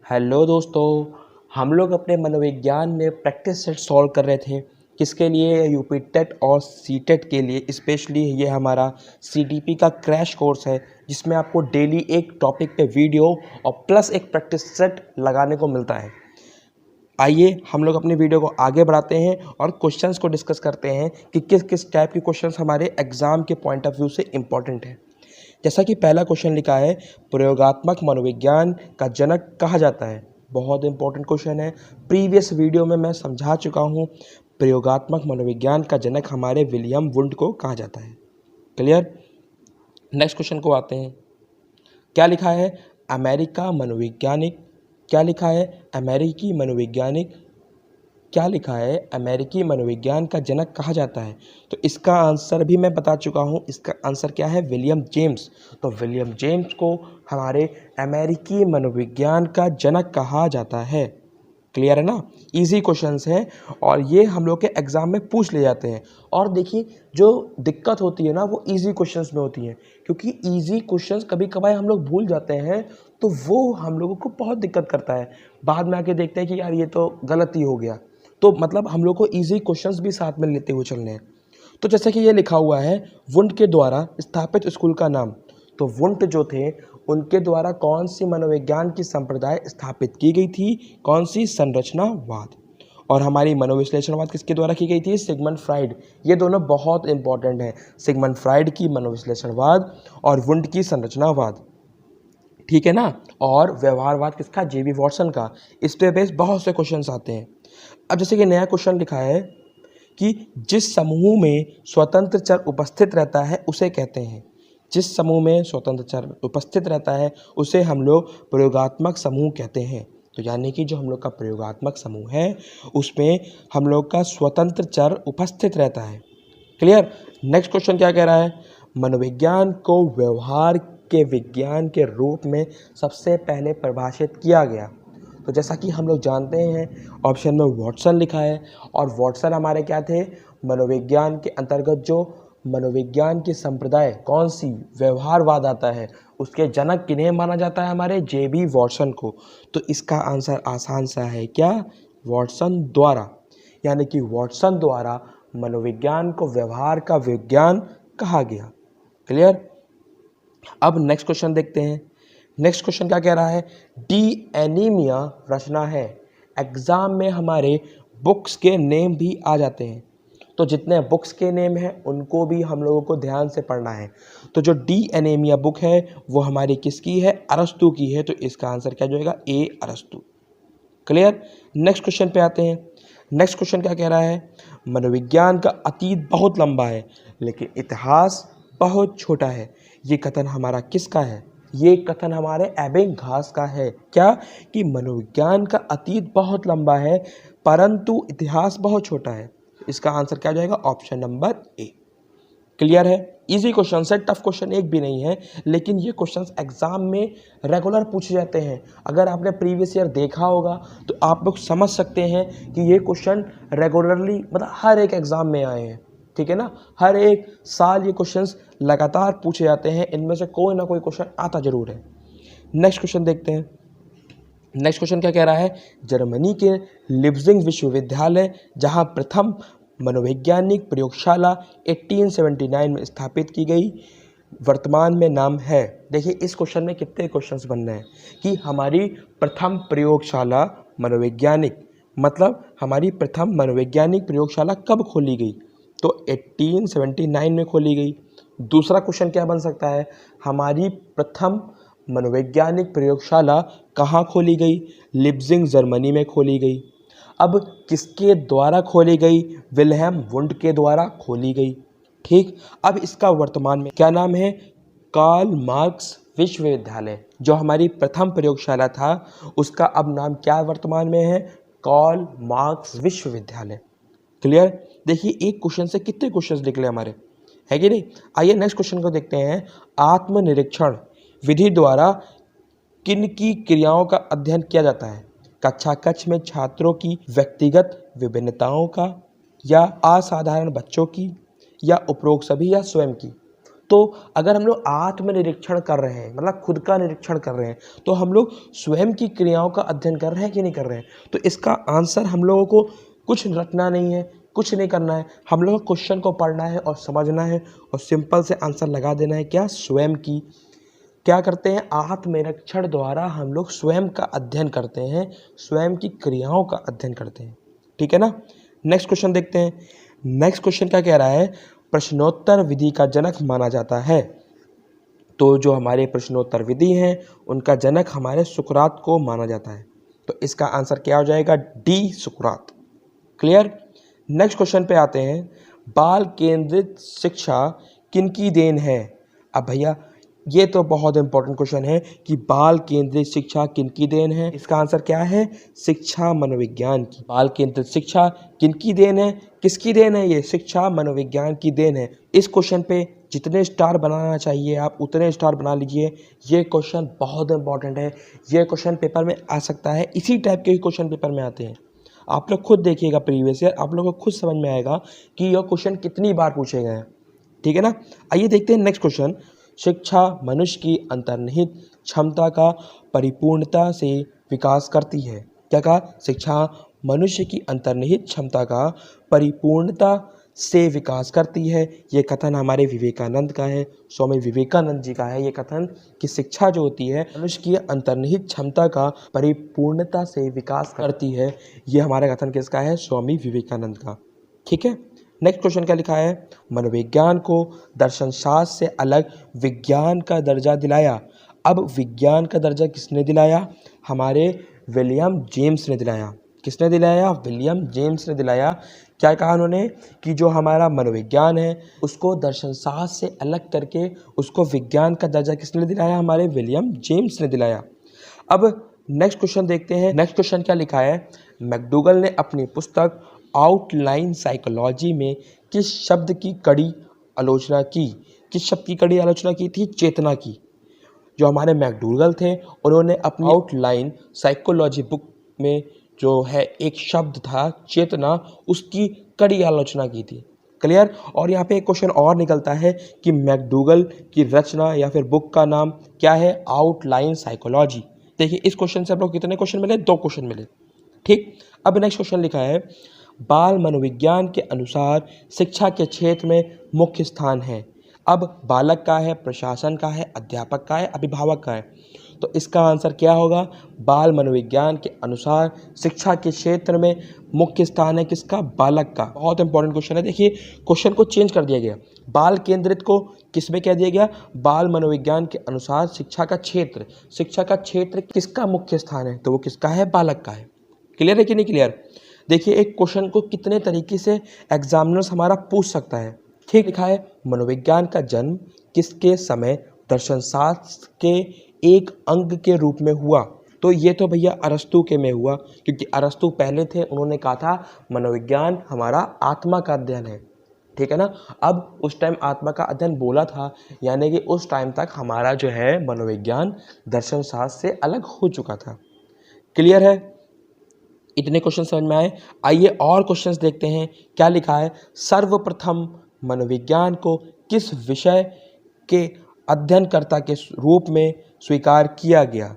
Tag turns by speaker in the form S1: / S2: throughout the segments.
S1: Hello दोस्तों। हम लोग अपने मनोविज्ञान में प्रैक्टिस सेट सॉल्व कर रहे थे। किसके लिए? यूपी टेट और सी टेट के लिए। स्पेशली ये हमारा सीडीपी का क्रैश कोर्स है जिसमें आपको डेली एक टॉपिक पे वीडियो और प्लस एक प्रैक्टिस सेट लगाने को मिलता है। आइए हम लोग अपनी वीडियो को आगे बढ़ाते हैं और क्वेश्चंस को डिस्कस करते हैं कि किस किस टाइप के क्वेश्चंस हमारे एग्ज़ाम के पॉइंट ऑफ व्यू से इम्पॉर्टेंट है। जैसा कि पहला क्वेश्चन लिखा है, प्रयोगात्मक मनोविज्ञान का जनक कहा जाता है। बहुत इंपॉर्टेंट क्वेश्चन है। प्रीवियस वीडियो में मैं समझा चुका हूँ। प्रयोगात्मक मनोविज्ञान का जनक हमारे विलियम वुंड को कहा जाता है। क्लियर? नेक्स्ट क्वेश्चन को आते हैं। क्या लिखा है? अमेरिका मनोवैज्ञानिक। क्या लिखा है? अमेरिकी मनोवैज्ञानिक। क्या लिखा है? अमेरिकी मनोविज्ञान का जनक कहा जाता है। तो इसका आंसर भी मैं बता चुका हूँ। इसका आंसर क्या है? William James. तो विलियम जेम्स को हमारे अमेरिकी मनोविज्ञान का जनक कहा जाता है। क्लियर है ना? इजी क्वेश्चंस हैं और ये हम लोग के एग्जाम में पूछ ले जाते हैं। और देखिए, जो दिक्कत होती है ना वो इजी क्वेश्चंस में होती है, क्योंकि इजी क्वेश्चंस कभी कभार हम लोग भूल जाते हैं तो वो हम लोगों को बहुत दिक्कत करता है। बाद में आके देखते हैं कि यार ये तो गलत ही हो गया। तो मतलब हम लोग को इजी क्वेश्चंस भी साथ में लेते हुए चलने हैं। तो जैसे कि ये लिखा हुआ है, वुंड के द्वारा स्थापित स्कूल का नाम। तो वुंड जो थे उनके द्वारा कौन सी मनोविज्ञान की संप्रदाय स्थापित की गई थी? कौन सी? संरचनावाद। और हमारी मनोविश्लेषणवाद किसके द्वारा की गई थी? Sigmund Freud. ये दोनों बहुत इंपॉर्टेंट हैं। सिगमंड फ्राइड की मनोविश्लेषणवाद और वुंड की संरचनावाद। ठीक है ना? और व्यवहारवाद किसका? जेबी वॉटसन का। इस पे बेस बहुत से क्वेश्चंस आते हैं। अब जैसे कि नया क्वेश्चन लिखा है कि जिस समूह में स्वतंत्र चर उपस्थित रहता है उसे कहते हैं। जिस समूह में स्वतंत्र चर उपस्थित रहता है उसे हम लोग प्रयोगात्मक समूह कहते हैं। तो यानी कि जो हम लोग का प्रयोगात्मक समूह है उसमें हम लोग का स्वतंत्र चर उपस्थित रहता है। क्लियर? नेक्स्ट क्वेश्चन क्या कह रहा है? मनोविज्ञान को व्यवहार के विज्ञान के रूप में सबसे पहले परिभाषित किया गया। तो जैसा कि हम लोग जानते हैं, ऑप्शन में वॉटसन लिखा है और वॉटसन हमारे क्या थे? मनोविज्ञान के अंतर्गत जो मनोविज्ञान की संप्रदाय कौन सी? व्यवहारवाद आता है। उसके जनक किन्हें माना जाता है? हमारे जेबी वॉटसन को। तो इसका आंसर आसान सा है, क्या? वॉटसन द्वारा। यानी कि वॉटसन द्वारा मनोविज्ञान को व्यवहार का विज्ञान कहा गया। क्लियर? अब नेक्स्ट क्वेश्चन देखते हैं। नेक्स्ट क्वेश्चन क्या कह रहा है? डी एनीमिया रचना है। एग्जाम में हमारे बुक्स के नेम भी आ जाते हैं। तो जितने बुक्स के नेम हैं उनको भी हम लोगों को ध्यान से पढ़ना है। तो जो डी एनीमिया बुक है वो हमारी किसकी है? अरस्तु की है। तो इसका आंसर क्या जाएगा? ए अरस्तु। क्लियर? नेक्स्ट क्वेश्चन पे आते हैं। नेक्स्ट क्वेश्चन क्या कह रहा है? मनोविज्ञान का अतीत बहुत लंबा है लेकिन इतिहास बहुत छोटा है। ये कथन हमारा किसका है? ये कथन हमारे एबिंगहास का है। क्या? कि मनोविज्ञान का अतीत बहुत लंबा है परंतु इतिहास बहुत छोटा है। इसका आंसर क्या जाएगा? Option number A. क्लियर है? इजी क्वेश्चन है, टफ क्वेश्चन एक भी नहीं है, लेकिन ये क्वेश्चंस एग्जाम में रेगुलर पूछे जाते हैं। अगर आपने प्रीवियस ईयर देखा होगा तो आप लोग समझ सकते हैं कि ये क्वेश्चन रेगुलरली मतलब हर एक एग्जाम में आए हैं। ठीक है ना? हर एक साल ये क्वेश्चंस लगातार पूछे जाते हैं। इनमें से कोई ना कोई क्वेश्चन आता जरूर है। नेक्स्ट क्वेश्चन देखते हैं। नेक्स्ट क्वेश्चन क्या कह रहा है? जर्मनी के लिप्जिंग विश्वविद्यालय जहां प्रथम मनोवैज्ञानिक प्रयोगशाला 1879 में स्थापित की गई, वर्तमान में नाम है। देखिए इस क्वेश्चन में कितने क्वेश्चंस बन रहे हैं कि हमारी प्रथम प्रयोगशाला मनोवैज्ञानिक, मतलब हमारी प्रथम मनोवैज्ञानिक प्रयोगशाला कब खोली गई? तो 1879 में खोली गई। दूसरा क्वेश्चन क्या बन सकता है? हमारी प्रथम मनोवैज्ञानिक प्रयोगशाला कहाँ खोली गई? लिप्जिंग जर्मनी में खोली गई। अब किसके द्वारा खोली गई? विल्हेम वुंड के द्वारा खोली गई। ठीक। अब इसका वर्तमान में क्या नाम है? कार्ल मार्क्स विश्वविद्यालय। जो हमारी प्रथम प्रयोगशाला था उसका अब नाम क्या वर्तमान में है? कार्ल मार्क्स विश्वविद्यालय। क्लियर? देखिए एक क्वेश्चन से कितने क्वेश्चंस निकले हमारे, है कि नहीं? आइए नेक्स्ट क्वेश्चन को देखते हैं। आत्मनिरीक्षण विधि द्वारा किन की क्रियाओं का अध्ययन किया जाता है? कक्षा कक्ष में छात्रों की व्यक्तिगत विभिन्नताओं का, या असाधारण बच्चों की, या उपरोक्त सभी, या स्वयं की? तो अगर हम लोग आत्मनिरीक्षण कर रहे हैं, मतलब खुद का निरीक्षण कर रहे हैं, तो हम लोग स्वयं की क्रियाओं का अध्ययन कर रहे हैं कि नहीं कर रहे हैं। तो इसका आंसर हम लोगों को कुछ रटना नहीं है, कुछ नहीं करना है, हम लोग को क्वेश्चन को पढ़ना है और समझना है और सिंपल से आंसर लगा देना है। क्या? स्वयं की। क्या करते हैं? आत्मनिरीक्षण द्वारा हम लोग स्वयं का अध्ययन करते हैं, स्वयं की क्रियाओं का अध्ययन करते हैं। ठीक है ना। नेक्स्ट क्वेश्चन देखते हैं। नेक्स्ट क्वेश्चन क्या कह रहा है? प्रश्नोत्तर विधि का जनक माना जाता है। तो जो हमारे प्रश्नोत्तर विधि हैं उनका जनक हमारे सुकरात को माना जाता है। तो इसका आंसर क्या हो जाएगा? डी, सुकरात। क्लियर। नेक्स्ट क्वेश्चन पे आते हैं। बाल केंद्रित शिक्षा किनकी देन है? अब भैया ये तो बहुत इंपॉर्टेंट क्वेश्चन है कि बाल केंद्रित शिक्षा किनकी देन है। इसका आंसर क्या है? शिक्षा मनोविज्ञान की। बाल केंद्रित शिक्षा किनकी देन है? किसकी देन है? ये शिक्षा मनोविज्ञान की देन है। इस क्वेश्चन पे जितने स्टार बनाना चाहिए आप उतने स्टार बना लीजिए। ये क्वेश्चन बहुत इंपॉर्टेंट है। ये क्वेश्चन पेपर में आ सकता है, इसी टाइप के ही क्वेश्चन पेपर में आते हैं। आप लोग खुद देखिएगा प्रीवियस ईयर, आप लोगों को खुद समझ में आएगा कि यह क्वेश्चन कितनी बार पूछे गए हैं। ठीक है ना। आइए देखते हैं नेक्स्ट क्वेश्चन। शिक्षा मनुष्य की अंतर्निहित क्षमता का परिपूर्णता से विकास करती है। क्या कहा? शिक्षा मनुष्य की अंतर्निहित क्षमता का परिपूर्णता से विकास करती है। ये कथन हमारे विवेकानंद का है, स्वामी विवेकानंद जी का है ये कथन कि शिक्षा जो होती है मनुष्य की अंतर्निहित क्षमता का परिपूर्णता से विकास करती है। ये हमारा कथन किसका है? स्वामी विवेकानंद का। ठीक है। नेक्स्ट क्वेश्चन क्या लिखा है? मनोविज्ञान को दर्शन शास्त्र से अलग विज्ञान का दर्जा दिलाया। अब विज्ञान का दर्जा किसने दिलाया? हमारे विलियम जेम्स ने दिलाया। किसने दिलाया? विलियम जेम्स ने दिलाया। क्या कहा उन्होंने? कि जो हमारा मनोविज्ञान है उसको दर्शन शास्त्र से अलग करके उसको विज्ञान का दर्जा किसने दिलाया? हमारे विलियम जेम्स ने दिलाया। अब नेक्स्ट क्वेश्चन देखते हैं। नेक्स्ट क्वेश्चन क्या लिखा है? मैकडूगल ने अपनी पुस्तक आउटलाइन साइकोलॉजी में किस शब्द की कड़ी आलोचना की? किस शब्द की कड़ी आलोचना की थी? चेतना की। जो हमारे मैकडूगल थे उन्होंने अपनी आउटलाइन साइकोलॉजी बुक में जो है एक शब्द था चेतना, उसकी कड़ी आलोचना की थी। क्लियर। और यहाँ पे एक क्वेश्चन और निकलता है कि मैकडूगल की रचना या फिर बुक का नाम क्या है? Outline psychology. देखिए इस क्वेश्चन से आप लोग कितने क्वेश्चन मिले? 2 क्वेश्चन मिले। ठीक। अब नेक्स्ट क्वेश्चन लिखा है। बाल मनोविज्ञान के अनुसार शिक्षा के क्षेत्र में मुख्य स्थान है। अब बालक का है, प्रशासन का है, अध्यापक का है, अभिभावक का है। तो इसका आंसर क्या होगा? बाल मनोविज्ञान के अनुसार शिक्षा के क्षेत्र में मुख्य स्थान है किसका? बालक का। बहुत इंपॉर्टेंट क्वेश्चन है। देखिए क्वेश्चन को चेंज कर दिया गया, बाल केंद्रित को किस में कह दिया गया? बाल मनोविज्ञान के अनुसार शिक्षा का क्षेत्र, शिक्षा का क्षेत्र किसका मुख्य स्थान है? तो वो किसका है? बालक का है। क्लियर है कि नहीं क्लियर? देखिए एक क्वेश्चन को कितने तरीके से एग्जामिनर्स हमारा पूछ सकता है। ठीक लिखा है। मनोविज्ञान का जन्म किसके समय दर्शन शास्त्र के एक अंग के रूप में हुआ? तो ये तो भैया अरस्तु के में हुआ, क्योंकि अरस्तु पहले थे, उन्होंने कहा था मनोविज्ञान हमारा आत्मा का अध्ययन है। ठीक है ना। अब उस टाइम आत्मा का अध्ययन बोला था, यानी कि उस टाइम तक हमारा जो है मनोविज्ञान दर्शन शास्त्र से अलग हो चुका था। क्लियर है? इतने क्वेश्चन समझ में आए। आइए और क्वेश्चंस देखते हैं। क्या लिखा है? सर्वप्रथम मनोविज्ञान को किस विषय के अध्ययनकर्ता के रूप में स्वीकार किया गया?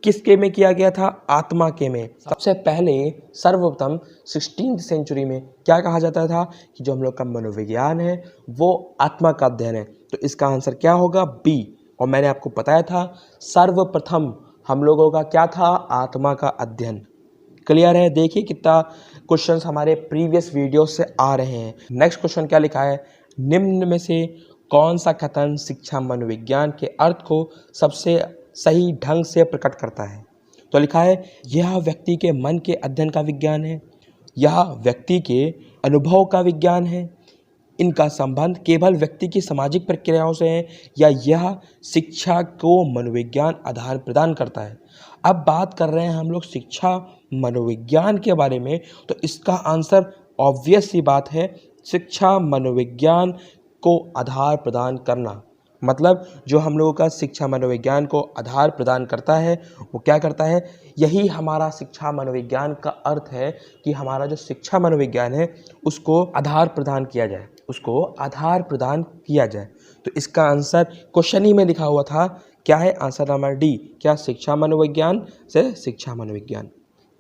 S1: किसके में किया गया था? आत्मा के में। सबसे पहले सर्वप्रथम 16वीं सेंचुरी में क्या कहा जाता था कि जो हम लोग का मनोविज्ञान है वो आत्मा का अध्ययन है। तो इसका आंसर क्या होगा? बी। और मैंने आपको बताया था सर्वप्रथम हम लोगों का क्या था? आत्मा का अध्ययन। क्लियर है? देखिए कितना क्वेश्चंस हमारे प्रीवियस वीडियो से आ रहे हैं। नेक्स्ट क्वेश्चन क्या लिखा है? निम्न में से कौन सा कथन शिक्षा मनोविज्ञान के अर्थ को सबसे सही ढंग से प्रकट करता है? तो लिखा है यह व्यक्ति के मन के अध्ययन का विज्ञान है, यह व्यक्ति के अनुभव का विज्ञान है, इनका संबंध केवल व्यक्ति की सामाजिक प्रक्रियाओं से है, या यह शिक्षा को मनोविज्ञान आधार प्रदान करता है। अब बात कर रहे हैं हम लोग शिक्षा मनोविज्ञान के बारे में, तो इसका आंसर ऑब्वियस सी बात है, शिक्षा मनोविज्ञान को आधार प्रदान करना। मतलब जो हम लोगों का शिक्षा मनोविज्ञान को आधार प्रदान करता है वो क्या करता है? यही हमारा शिक्षा मनोविज्ञान का अर्थ है कि हमारा जो शिक्षा मनोविज्ञान है उसको आधार प्रदान किया जाए। उसको आधार प्रदान किया जाए। तो इसका आंसर क्वेश्चन ही में लिखा हुआ था, क्या है आंसर नंबर डी, क्या शिक्षा मनोविज्ञान से शिक्षा मनोविज्ञान।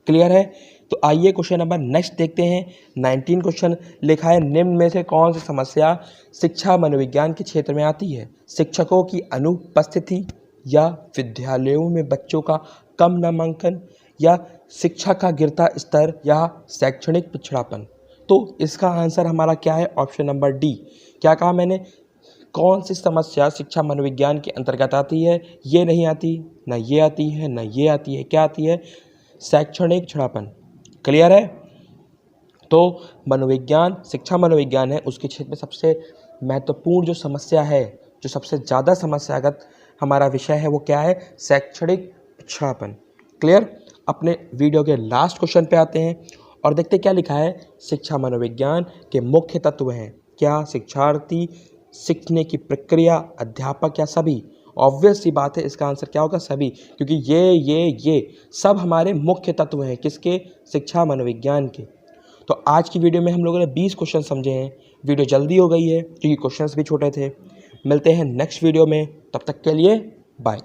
S1: क्लियर है। तो आइए क्वेश्चन नंबर नेक्स्ट देखते हैं। 19 क्वेश्चन लिखा है, निम्न में से कौन सी समस्या शिक्षा मनोविज्ञान के क्षेत्र में आती है? शिक्षकों की अनुपस्थिति, या विद्यालयों में बच्चों का कम नामांकन, या शिक्षा का गिरता स्तर, या शैक्षणिक पिछड़ापन। तो इसका आंसर हमारा क्या है? Option number D. क्या कहा मैंने? कौन सी समस्या शिक्षा मनोविज्ञान के अंतर्गत आती है? ये नहीं आती, ना ये आती है, ना ये आती है। क्या आती है? शैक्षणिक पिछड़ापन। क्लियर है। तो मनोविज्ञान, शिक्षा मनोविज्ञान है, उसके क्षेत्र में सबसे महत्वपूर्ण जो समस्या है, जो सबसे ज़्यादा समस्यागत हमारा विषय है, वो क्या है? शैक्षणिक पिछड़ापन। क्लियर। अपने वीडियो के लास्ट क्वेश्चन पे आते हैं और देखते क्या लिखा है। शिक्षा मनोविज्ञान के मुख्य तत्व हैं। क्या शिक्षार्थी, सीखने की प्रक्रिया, अध्यापक, या सभी? ऑब्वियस सी बात है, इसका आंसर क्या होगा? सभी, क्योंकि ये सब हमारे मुख्य तत्व हैं। किसके? शिक्षा मनोविज्ञान के। तो आज की वीडियो में हम लोगों ने 20 क्वेश्चन समझे हैं। वीडियो जल्दी हो गई है क्योंकि क्वेश्चंस भी छोटे थे। मिलते हैं नेक्स्ट वीडियो में, तब तक के लिए बाय।